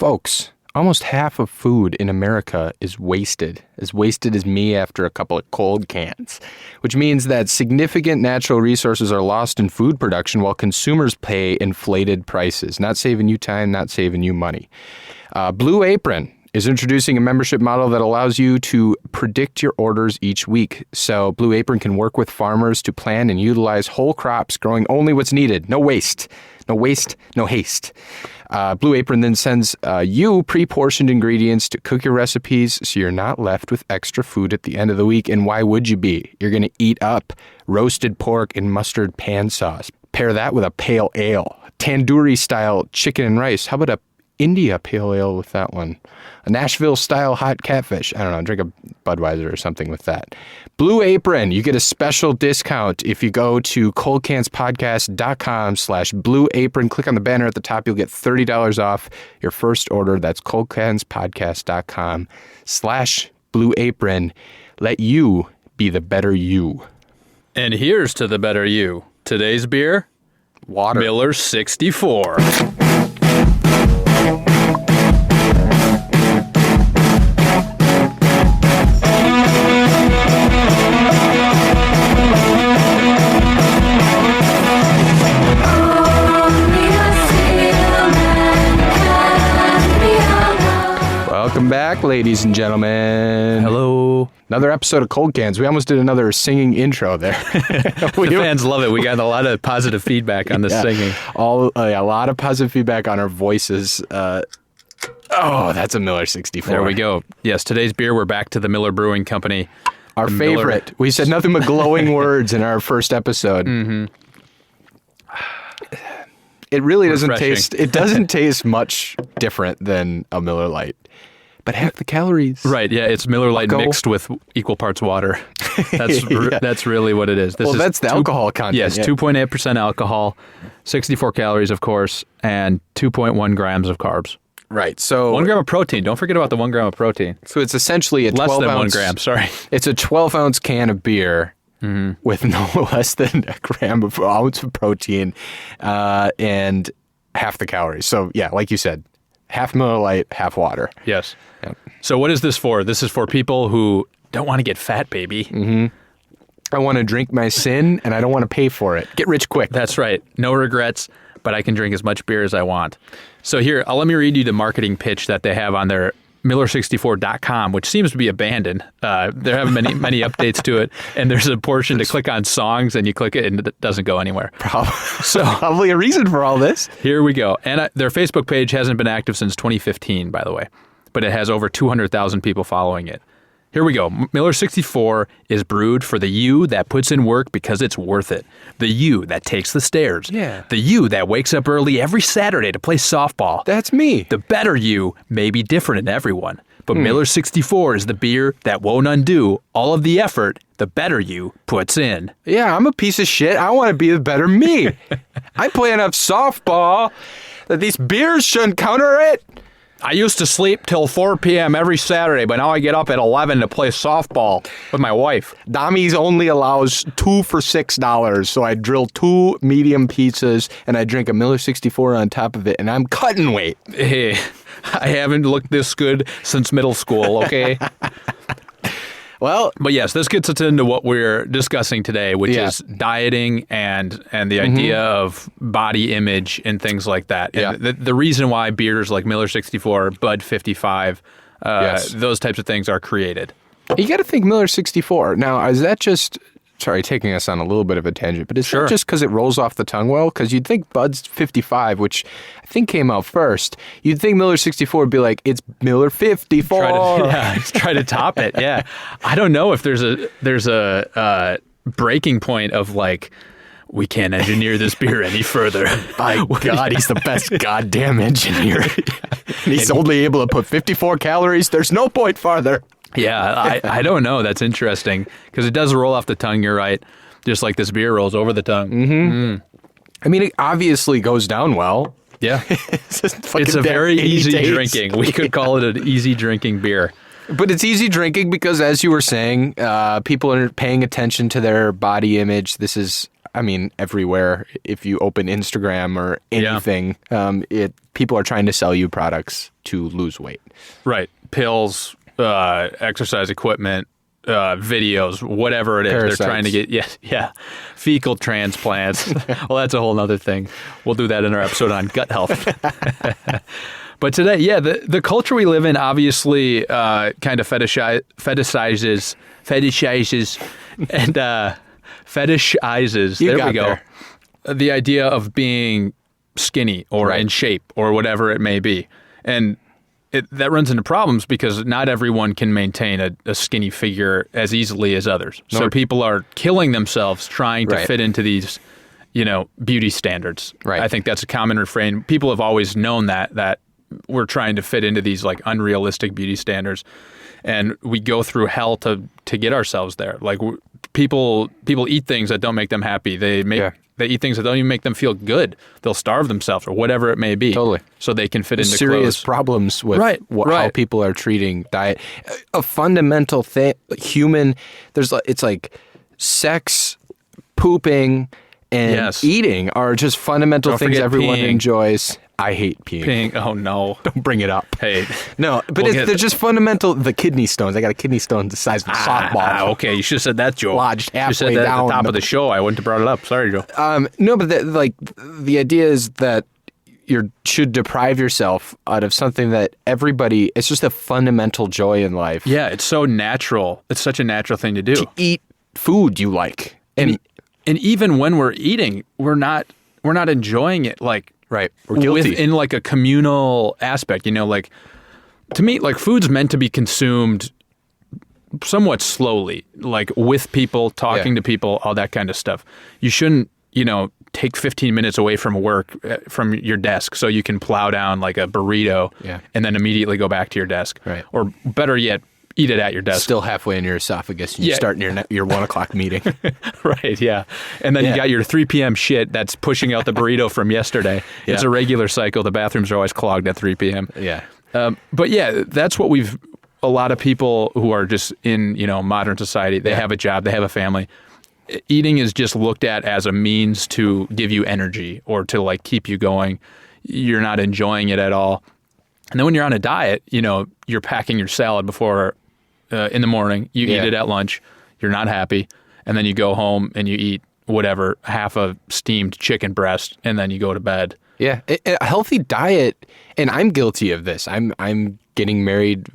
Folks, almost half of food in America is wasted as me after a couple of cold cans, which means that significant natural resources are lost in food production while consumers pay inflated prices, not saving you time, not saving you money. Blue Apron is introducing a membership model that allows you to predict your orders each week. So Blue Apron can work with farmers to plan and utilize whole crops, growing only what's needed. No waste. No waste, no haste. Blue Apron then sends you pre-portioned ingredients to cook your recipes so you're not left with extra food at the end of the week. And why would you be? You're going to eat up roasted pork and mustard pan sauce. Pair that with a pale ale, tandoori-style chicken and rice. How about a India pale ale with that one? A Nashville-style hot catfish. I don't know, drink a Budweiser or something with that. Blue Apron, you get a special discount if you go to coldcanspodcast.com/Blue Apron. Click on the banner at the top. You'll get $30 off your first order. That's coldcanspodcast.com/Blue Apron. Let you be the better you. And here's to the better you. Today's beer? Water. Miller 64. Welcome back, ladies and gentlemen. Hello. Another episode of Cold Cans. We almost did another singing intro there. The fans love it. We got a lot of positive feedback on the singing. A lot of positive feedback on our voices. That's a Miller 64. There we go. Yes, today's beer, we're back to the Miller Brewing Company. Our favorite. Miller. We said nothing but glowing words in our first episode. Mm-hmm. It really doesn't taste. It doesn't taste much different than a Miller Lite, but half the calories. Right? Yeah, it's Miller Lite mixed with equal parts water. That's really what it is. That's the alcohol content. Yes, 2.8% alcohol, 64 calories, of course, and 2.1 grams of carbs. Right. So 1 gram of protein. Don't forget about the 1 gram of protein. So it's essentially a 12 less than ounce, 1 gram. Sorry. It's a 12-ounce can of beer. Mm-hmm. With no less than a ounce of protein and half the calories. So, yeah, like you said, half Miller Lite, half water. Yes. Yep. So what is this for? This is for people who don't want to get fat, baby. Mm-hmm. I want to drink my sin, and I don't want to pay for it. Get rich quick. That's right. No regrets, but I can drink as much beer as I want. So here, let me read you the marketing pitch that they have on their Miller64.com, which seems to be abandoned. There haven't been many updates to it, and there's a portion to click on songs, and you click it, and it doesn't go anywhere. Probably a reason for all this. Here we go. And their Facebook page hasn't been active since 2015, by the way, but it has over 200,000 people following it. Here we go. Miller 64 is brewed for the you that puts in work because it's worth it. The you that takes the stairs. Yeah. The you that wakes up early every Saturday to play softball. That's me. The better you may be different in everyone, but Miller 64 is the beer that won't undo all of the effort the better you puts in. Yeah, I'm a piece of shit. I want to be the better me. I play enough softball that these beers shouldn't counter it. I used to sleep till 4 p.m. every Saturday, but now I get up at 11 to play softball with my wife. Dommy's only allows 2 for $6, so I drill 2 medium pizzas, and I drink a Miller 64 on top of it, and I'm cutting weight. Hey, I haven't looked this good since middle school, okay? Well, but yes, this gets us into what we're discussing today, which is dieting and the idea of body image and things like that. Yeah. And the reason why beers like Miller 64, Bud 55, those types of things are created. You got to think Miller 64. Now, is that just... Sorry, taking us on a little bit of a tangent, but is that just because it rolls off the tongue well? Because you'd think Bud's 55, which I think came out first, you'd think Miller 64 would be like, it's Miller 54. Try to top it, yeah. I don't know if there's a breaking point of like, we can't engineer this beer any further. By God, he's the best goddamn engineer. He's only able to put 54 calories. There's no point farther. Yeah, I don't know. That's interesting because it does roll off the tongue. You're right. Just like this beer rolls over the tongue. Mm-hmm. I mean, it obviously goes down well. Yeah. It's a very easy drinking. We could call it an easy drinking beer. But it's easy drinking because, as you were saying, people are paying attention to their body image. This is I mean, everywhere. If you open Instagram or anything, people are trying to sell you products to lose weight. Right. Pills, exercise equipment, videos, whatever it is. Parasites. They're trying to get, fecal transplants. Well, that's a whole other thing. We'll do that in our episode on gut health. But today, the culture we live in obviously kind of fetishizes and fetishizes. You there we go. there. The idea of being skinny or in shape or whatever it may be. And that runs into problems because not everyone can maintain a skinny figure as easily as others. So people are killing themselves trying to fit into these, beauty standards. Right. I think that's a common refrain. People have always known that we're trying to fit into these like unrealistic beauty standards, and we go through hell to get ourselves there. Like people eat things that don't make them happy. They eat things that don't even make them feel good. They'll starve themselves or whatever it may be. Totally. So they can fit into serious clothes. problems with how people are treating diet. A fundamental thing, human. It's like sex, pooping, and eating are just fundamental things everyone enjoys. I hate peeing. Oh, no. Don't bring it up. Hey. No, but they're just fundamental. The kidney stones. I got a kidney stone the size of a softball. Okay. You should have said that, Joe. Lodged halfway you said that down. at the top of the show. I wouldn't have brought it up. Sorry, Joe. No, but the idea is that you should deprive yourself out of something that everybody, it's just a fundamental joy in life. Yeah, it's so natural. It's such a natural thing to do. To eat food you like. And even when we're eating, we're not enjoying it like right. We're guilty. In like a communal aspect, like to me, like food's meant to be consumed somewhat slowly, like with people, talking to people, all that kind of stuff. You shouldn't, take 15 minutes away from work, from your desk, so you can plow down like a burrito and then immediately go back to your desk. Right. Or better yet, eat it at your desk. Still halfway in your esophagus and you start in your 1 o'clock meeting. Right, yeah. And then you got your 3 p.m. shit that's pushing out the burrito from yesterday. Yeah. It's a regular cycle. The bathrooms are always clogged at 3 p.m. Yeah. But that's what a lot of people who are just in, modern society, they have a job, they have a family. Eating is just looked at as a means to give you energy or to like keep you going. You're not enjoying it at all. And then when you're on a diet, you're packing your salad before in the morning. You eat it at lunch. You're not happy. And then you go home and you eat whatever, half a steamed chicken breast, and then you go to bed. Yeah. A healthy diet, and I'm guilty of this. I'm getting married,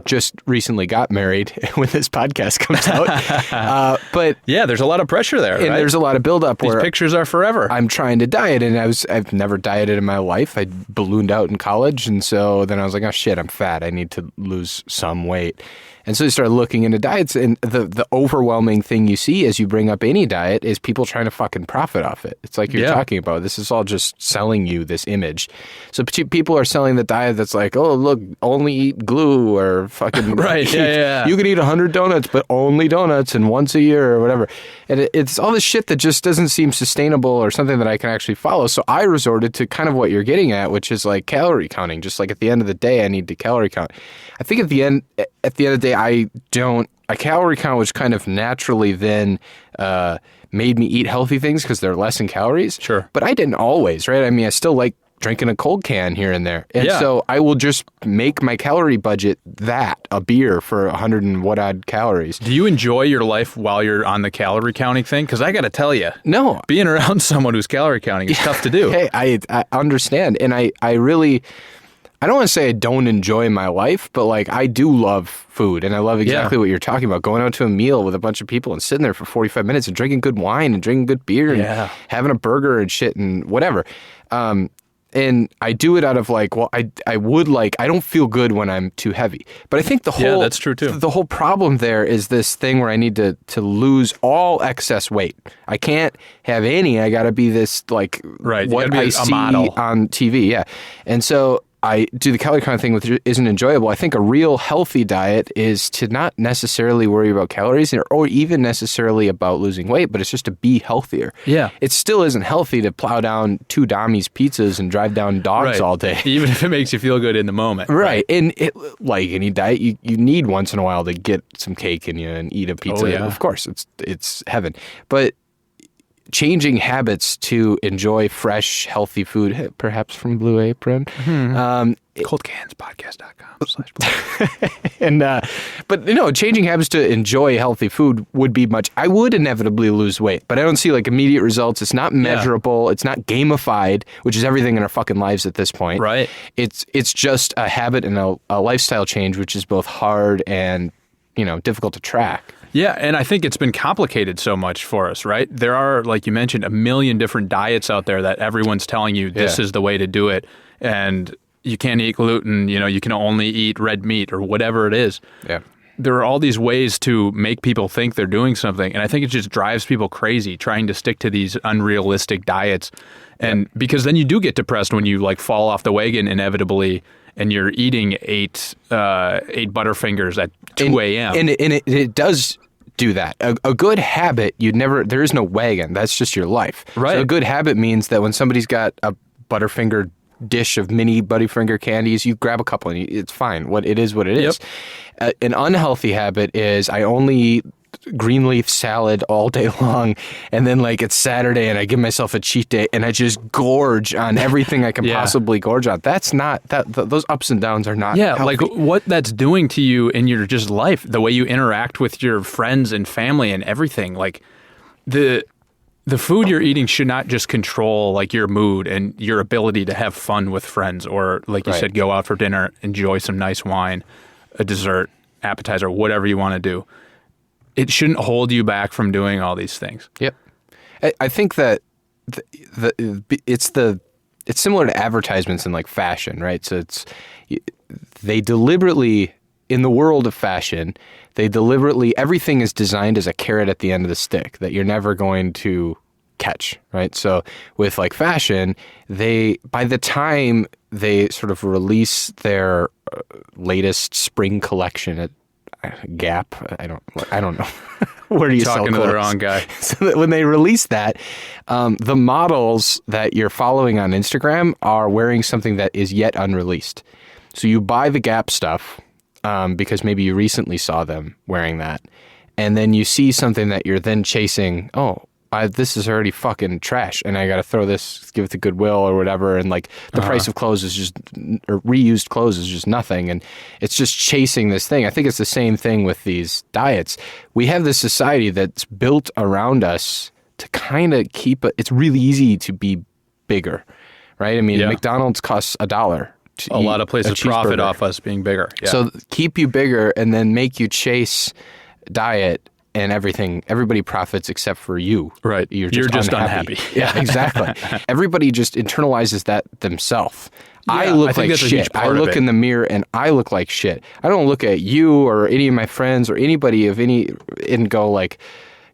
just recently got married when this podcast comes out. But yeah, there's a lot of pressure there. And there's a lot of buildup. These pictures are forever. I'm trying to diet, and I've never dieted in my life. I ballooned out in college, and so then I was like, oh shit, I'm fat. I need to lose some weight. And so you start looking into diets, and the overwhelming thing you see as you bring up any diet is people trying to fucking profit off it. It's like you're talking about. This is all just selling you this image. So people are selling the diet that's like, oh, look, only eat glue or fucking... Right, yeah. You can eat 100 donuts, but only donuts and once a year or whatever. And it's all this shit that just doesn't seem sustainable or something that I can actually follow. So I resorted to kind of what you're getting at, which is like calorie counting. Just like at the end of the day, I need to calorie count. I think at the end of the day, a calorie count, which kind of naturally then made me eat healthy things because they're less in calories. Sure. But I didn't always, right? I mean, I still like drinking a cold can here and there. And so I will just make my calorie budget a beer for 100 and what odd calories. Do you enjoy your life while you're on the calorie counting thing? Because I got to tell you, no, being around someone who's calorie counting is tough to do. Hey, I understand. And I really... I don't want to say I don't enjoy my life, but like I do love food, and I love exactly what you're talking about. Going out to a meal with a bunch of people and sitting there for 45 minutes and drinking good wine and drinking good beer and having a burger and shit and whatever. And I do it out of like, well, I don't feel good when I'm too heavy. But I think that's true too. The whole problem there is this thing where I need to lose all excess weight. I can't have any. I got to be this like what I see model on TV. Yeah. And so I do the calorie count thing, which isn't enjoyable. I think a real healthy diet is to not necessarily worry about calories or even necessarily about losing weight, but it's just to be healthier. Yeah. It still isn't healthy to plow down 2 Dommy's pizzas and drive down dogs all day. Even if it makes you feel good in the moment. Right. And like any diet, you need once in a while to get some cake in you and eat a pizza. Oh, yeah. Of course, it's heaven. But changing habits to enjoy fresh, healthy food, perhaps from Blue Apron. Coldcanspodcast.com/. And but changing habits to enjoy healthy food would be much. I would inevitably lose weight, but I don't see like immediate results. It's not measurable. It's not gamified, which is everything in our fucking lives at this point. Right. It's just a habit and a lifestyle change, which is both hard and difficult to track. Yeah, and I think it's been complicated so much for us, right? There are, like you mentioned, a million different diets out there that everyone's telling you this is the way to do it, and you can't eat gluten, you can only eat red meat or whatever it is. Yeah. There are all these ways to make people think they're doing something, and I think it just drives people crazy trying to stick to these unrealistic diets. And because then you do get depressed when you like fall off the wagon inevitably and you're eating eight Butterfingers at 2 a.m. And it does do that. A good habit, there is no wagon. That's just your life. Right. So a good habit means that when somebody's got a Butterfinger dish of mini Butterfinger candies, you grab a couple and it's fine. It is what it is. An unhealthy habit is I only eat green leaf salad all day long, and then like it's Saturday and I give myself a cheat day and I just gorge on everything I can possibly gorge on. That's not those ups and downs are not healthy. Like what that's doing to you in your just life, the way you interact with your friends and family and everything. Like the food you're eating should not just control like your mood and your ability to have fun with friends, or like you said, go out for dinner, enjoy some nice wine, a dessert, appetizer, whatever you want to do. It shouldn't hold you back from doing all these things. Yep. I think that it's similar to advertisements in like fashion, right? So they deliberately, in the world of fashion, everything is designed as a carrot at the end of the stick that you're never going to catch, right? So with like fashion, by the time they sort of release their latest spring collection at Gap, I don't know. Where do you talking sell to clothes? the wrong guy? So that when they release that, the models that you're following on Instagram are wearing something that is yet unreleased. So you buy the Gap stuff because maybe you recently saw them wearing that, and then you see something that you're then chasing. This is already fucking trash, and I got to throw this, give it to Goodwill or whatever, and like the price of clothes is just, or reused clothes is just nothing, and it's just chasing this thing. I think it's the same thing with these diets. We have this society that's built around us to kind of it's really easy to be bigger, right? I mean, McDonald's costs $1. A lot of places profit off us being bigger. Yeah. So keep you bigger and then make you chase diet. And everybody profits except for you. Right. You're just unhappy. Yeah, exactly. Everybody just internalizes that themselves. Yeah, I look like that's shit. I look in the mirror and I look like shit. I don't look at you or any of my friends or anybody and go like,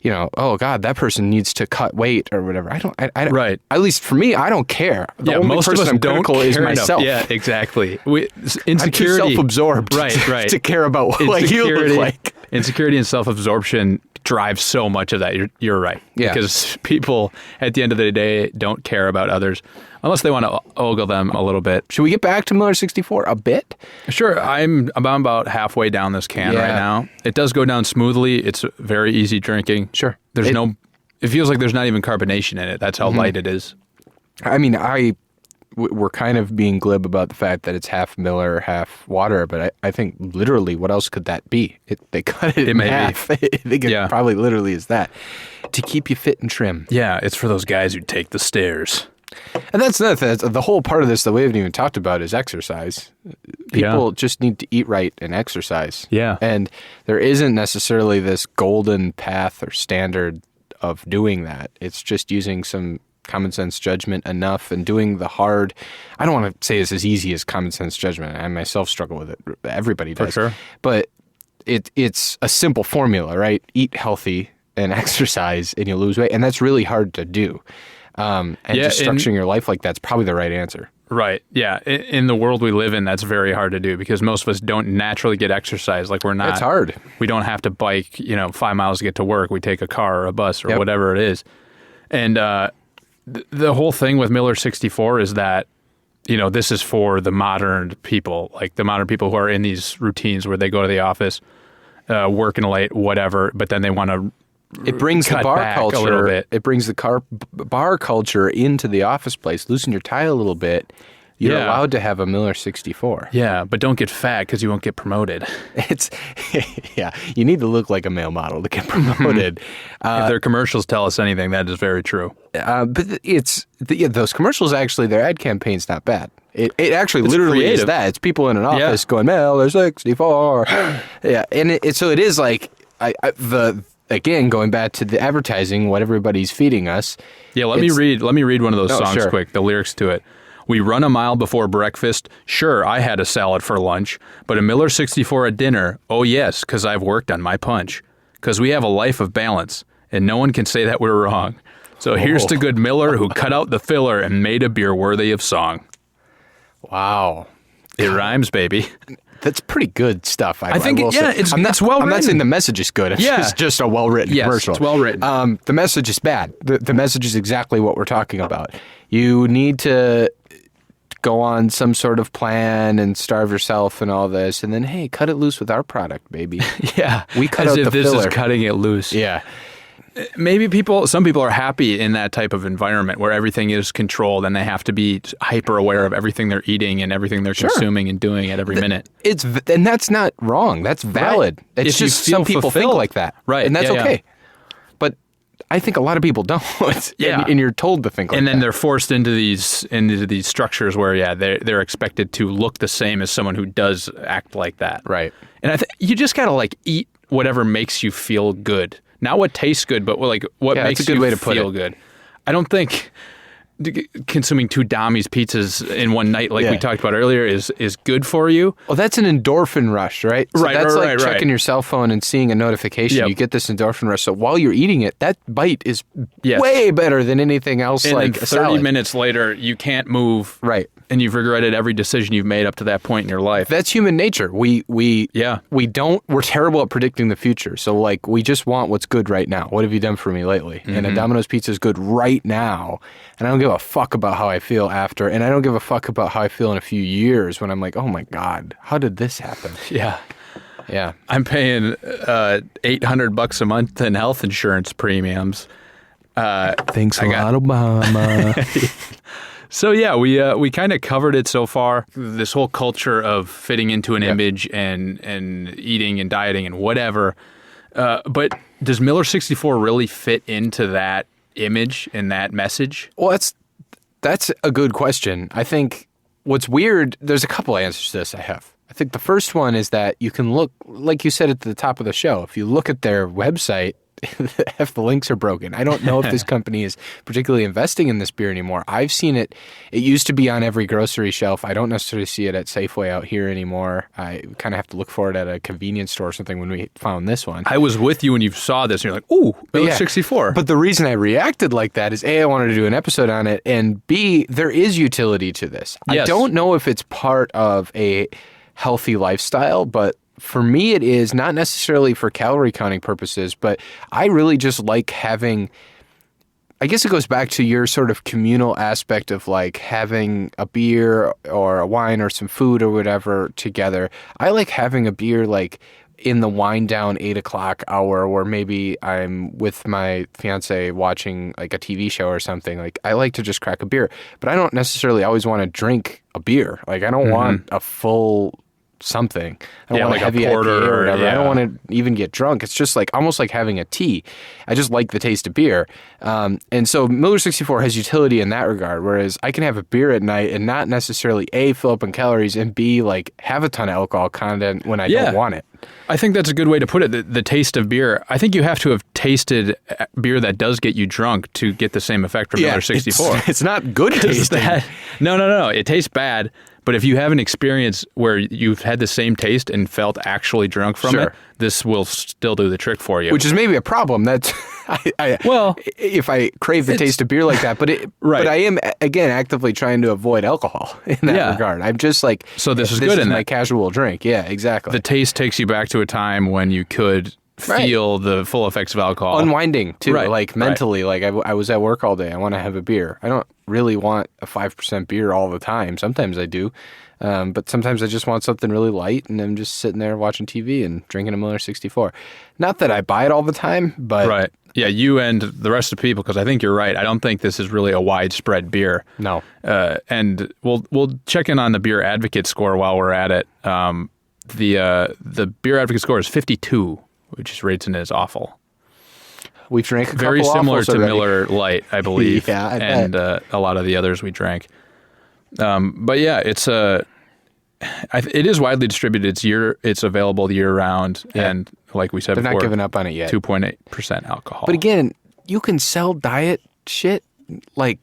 oh God, that person needs to cut weight or whatever. I don't. Right. At least for me, I don't care. The only most person of us I'm don't critical care is enough. myself. Yeah, exactly. Insecurity. I'm too self-absorbed. Right. to care about what you look like. Insecurity and self-absorption drive so much of that. You're right. Yeah. Because people, at the end of the day, don't care about others unless they want to ogle them a little bit. Should we get back to Miller 64 a bit? Sure. I'm about halfway down this can right now. It does go down smoothly. It's very easy drinking. Sure. It feels like there's not even carbonation in it. That's how light it is. I mean, we're kind of being glib about the fact that it's half Miller, half water, but I think literally what else could that be? They cut it in half. I think it probably literally is that. To keep you fit and trim. Yeah, it's for those guys who take the stairs. And that's another thing. The whole part of this that we haven't even talked about is exercise. People just need to eat right and exercise. Yeah. And there isn't necessarily this golden path or standard of doing that. It's just using some common sense judgment enough and doing the hard. I don't want to say it's as easy as common sense judgment. I myself struggle with it. Everybody does. For sure. But it's a simple formula, right? Eat healthy and exercise and you lose weight. And that's really hard to do. And just structuring your life like that's probably the right answer. Right. Yeah. In the world we live in, that's very hard to do because most of us don't naturally get exercise. Like we're not. It's hard. We don't have to bike, 5 miles to get to work. We take a car or a bus or whatever it is. And the whole thing with Miller 64 is that, this is for the modern people, like the modern people who are in these routines where they go to the office, working late, whatever, but then they want to It brings the cut bar back a little culture. bit. It brings the bar culture into the office place. Loosen your tie a little bit. You're Yeah. allowed to have a Miller 64. Yeah, but don't get fat because you won't get promoted. It's yeah. You need to look like a male model to get promoted. If their commercials tell us anything, that is very true. But those commercials actually, their ad campaign's not bad. It actually literally is creative. that. It's people in an office going Miller 64. Yeah, and so it is like again going back to the advertising, what everybody's feeding us. Yeah, let me read one of those Oh, songs sure. quick, the lyrics to it. We run a mile before breakfast. Sure, I had a salad for lunch, but a Miller 64 at dinner. Oh yes, because I've worked on my punch. Because we have a life of balance, and no one can say that we're wrong. So here's to good Miller who cut out the filler and made a beer worthy of song. Wow. It rhymes, baby. That's pretty good stuff. I think will it- yeah, say. it's- I'm not, it's well I'm not written. saying the message is good. It's Yeah. just a well-written Yes, commercial. it's well written. The message is bad. The message is exactly what we're talking about. You need to go on some sort of plan and starve yourself and all this, and then, hey, cut it loose with our product, baby. Yeah, We cut as out if the this filler. is cutting it loose. Yeah. Maybe some people are happy in that type of environment where everything is controlled and they have to be hyper aware of everything they're eating and everything they're consuming and doing at every minute. And that's not wrong. That's valid. Right. It's If you just feel some people think fulfilled. like that. Right. And that's Yeah, yeah. okay. But I think a lot of people don't. Yeah. And you're told to think like And then that. they're forced into these structures where they're expected to look the same as someone who does act like that. Right. And I think you just gotta like eat whatever makes you feel good, not what tastes good, but what Yeah, makes that's a good you way to put feel it. good. I don't think consuming 2 Dommies pizzas in one night, like we Yeah. talked about earlier, is good for you. Well, that's an endorphin rush, right? So Right, that's right, like right, checking right. your cell phone and seeing a notification. Yep. You get this endorphin rush. So while you're eating it, that bite is Yes. way better than anything else And like then a 30 salad. minutes later, you can't move. Right. And you've regretted every decision you've made up to that point in your life. That's human nature. We're terrible at predicting the future. So like we just want what's good right now. What have you done for me lately? And Mm-hmm. a Domino's pizza is good right now. And I don't give a fuck about how I feel after. And I don't give a fuck about how I feel in a few years when I'm like, oh my God, how did this happen? Yeah. Yeah. I'm paying $800 a month in health insurance premiums. Thanks a lot, Obama. So yeah, we kind of covered it so far. This whole culture of fitting into an image and eating and dieting and whatever. But does Miller 64 really fit into that image and that message? Well, that's a good question. I think what's weird, there's a couple answers to this I have. I think the first one is that you can look, like you said at the top of the show, if you look at their website, half the links are broken. I don't know if this company is particularly investing in this beer anymore. I've seen it. It used to be on every grocery shelf. I don't necessarily see it at Safeway out here anymore. I kind of have to look for it at a convenience store or something when we found this one. I was with you when you saw this and you're like, ooh, Miller 64. But the reason I reacted like that is A, I wanted to do an episode on it, and B, there is utility to this. I Yes. don't know if it's part of a healthy lifestyle, but for me it is, not necessarily for calorie counting purposes, but I really just like having, I guess it goes back to your sort of communal aspect of like having a beer or a wine or some food or whatever together. I like having a beer like in the wind down 8 o'clock hour where maybe I'm with my fiance watching like a TV show or something. Like I like to just crack a beer, but I don't necessarily always want to drink a beer. Like I don't want a full something. I don't Yeah, want like a a heavy porter IPA or or- whatever. I don't yeah. want to even get drunk. It's just like almost like having a tea. I just like the taste of beer. And so Miller 64 has utility in that regard, whereas I can have a beer at night and not necessarily A, fill up on calories, and B, like have a ton of alcohol content when I Yeah. don't want it. I think that's a good way to put it. The taste of beer. I think you have to have tasted beer that does get you drunk to get the same effect from Miller 64. It's not good Is tasting. that- no. It tastes bad. But if you have an experience where you've had the same taste and felt actually drunk from Sure. it, this will still do the trick for you. Which is maybe a problem. That's Well, if I crave the taste of beer like that, but Right. But I am again actively trying to avoid alcohol in that Yeah. regard. I'm just like, So this is good in my that. casual drink. Yeah, exactly. the taste takes you back to a time when you could Right. feel the full effects of alcohol. Unwinding too, Right, like right. mentally. Like I was at work all day. I want to have a beer. I don't really want a 5% beer all the time. Sometimes I do, But sometimes I just want something really light, and I'm just sitting there watching TV and drinking a Miller 64. Not that I buy it all the time, but Right. Yeah, you and the rest of the people, because I think you're right. I don't think this is really a widespread beer. no. And we'll check in on the Beer Advocate score while we're at it. The Beer Advocate score is 52, which is rates it as awful. We've drank a Very couple similar Awfuls to already. Miller Lite, I believe. Yeah, I and a lot of the others we drank. But yeah, it is widely distributed. It's available year round, Yeah. and like we said They're before, not giving up on it yet. 2.8% alcohol. But again, you can sell diet shit. Like,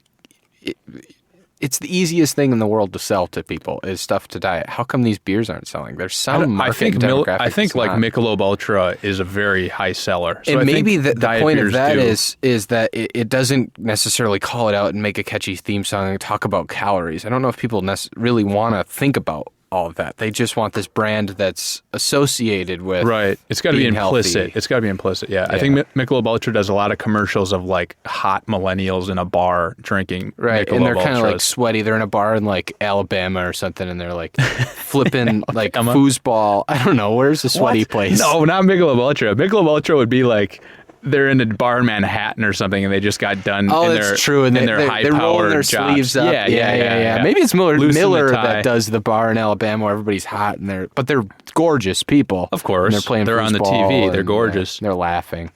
it's the easiest thing in the world to sell to people is stuff to diet. How come these beers aren't selling? There's some market demographic. I think that's like not. Michelob Ultra is a very high seller. So I And maybe think the diet point of beers that do. is that it doesn't necessarily call it out and make a catchy theme song and talk about calories. I don't know if people really want to think about all of that. They just want this brand that's associated with Right. It's got to be being implicit. healthy. It's got to be implicit. Yeah. I think Michelob Ultra does a lot of commercials of like hot millennials in a bar drinking Right, Michelob and they're kind of like Ultras. sweaty. They're in a bar in like Alabama or something, and they're like flipping like Alabama? foosball. I don't know. Where's the sweaty What? place? No, not Michelob Ultra. Michelob Ultra would be like they're in a bar in Manhattan or something, and they just got done. Oh, in that's their, true. And in they're their high rolling powered their jobs. sleeves up. Yeah. Maybe it's Loosen the Miller tie. that does the bar in Alabama where everybody's hot and they're gorgeous people. Of course. And they're playing. They're on the foosball TV. They're and, gorgeous. they're laughing.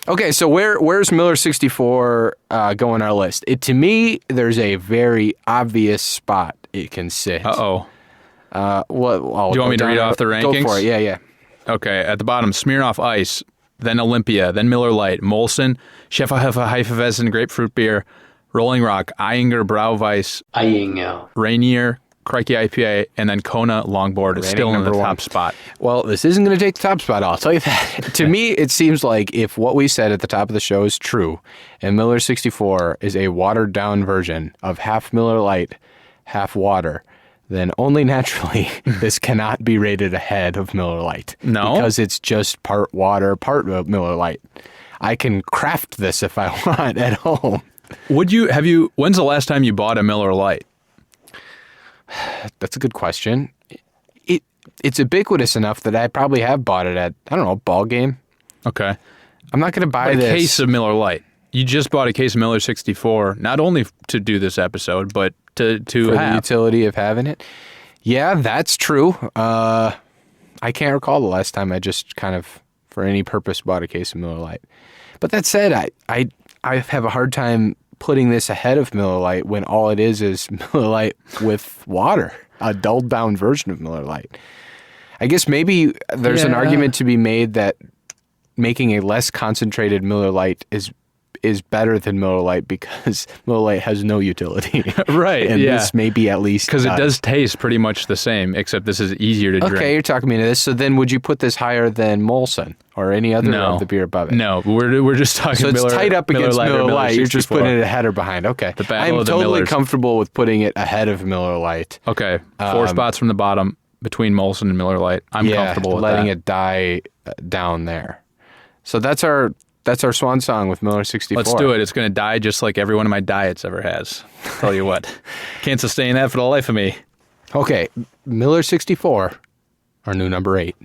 Okay, so where's Miller 64 go on our list? To me, there's a very obvious spot it can sit. Uh-oh. Do Do you want me to read off the rankings? Go for it. Yeah. Okay, at the bottom, Smirnoff Ice, then Olympia, then Miller Lite, Molson, Hefeweizen Grapefruit Beer, Rolling Rock, Eyinger Brauweiss, Rainier, Crikey IPA, and then Kona Longboard is Reigning still in the number top one. spot. Well, this isn't going to take the top spot, I'll tell you that. To me, it seems like if what we said at the top of the show is true, and Miller 64 is a watered-down version of half Miller Lite, half water, then only naturally this cannot be rated ahead of Miller Lite. No? Because it's just part water, part Miller Lite. I can craft this if I want at home. When's the last time you bought a Miller Lite? That's a good question. It's ubiquitous enough that I probably have bought it at, I don't know, a ball game. Okay. I'm not going to buy A this. case of Miller Lite. You just bought a case of Miller 64, not only to do this episode, but to for the have. utility of having it. Yeah, that's true. I can't recall the last time I just kind of, for any purpose, bought a case of Miller Lite. But that said, I have a hard time putting this ahead of Miller Lite when all it is Miller Lite with water, a dulled down version of Miller Lite. I guess maybe there's an Yeah. argument to be made that making a less concentrated Miller Lite is better than Miller Lite because Miller Lite has no utility. Right, And yeah. this maybe at least Because it does taste pretty much the same, except this is easier to drink. Okay, you're talking me into this. So then would you put this higher than Molson or any other No. of the beer above it? No, we're just talking So it's Miller, tight up against Lite or Miller Lite. You're just 64. putting it ahead or behind. Okay. The battle I'm of the totally Millers. comfortable with putting it ahead of Miller Lite. Okay, 4 spots from the bottom between Molson and Miller Lite. I'm comfortable with letting that. it die down there. So that's our swan song with Miller 64. Let's do it. It's going to die just like every one of my diets ever has. Tell you what. Can't sustain that for the life of me. Okay, Miller 64, our new number 8.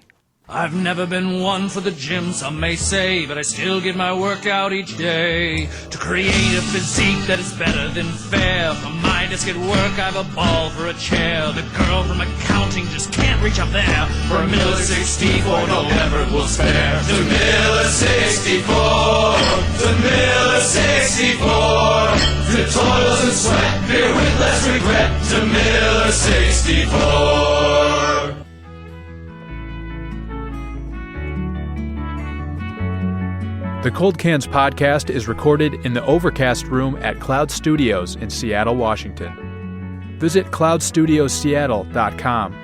I've never been one for the gym, some may say, but I still get my workout each day to create a physique that is better than fair. For my desk at work, I have a ball for a chair. The girl from accounting just can't reach up there. For a Miller 64, no effort will spare. The Miller 64, the Miller 64. The toils and sweat, beer with less regret. The Miller 64. The Cold Cans podcast is recorded in the Overcast Room at Cloud Studios in Seattle, Washington. Visit cloudstudiosseattle.com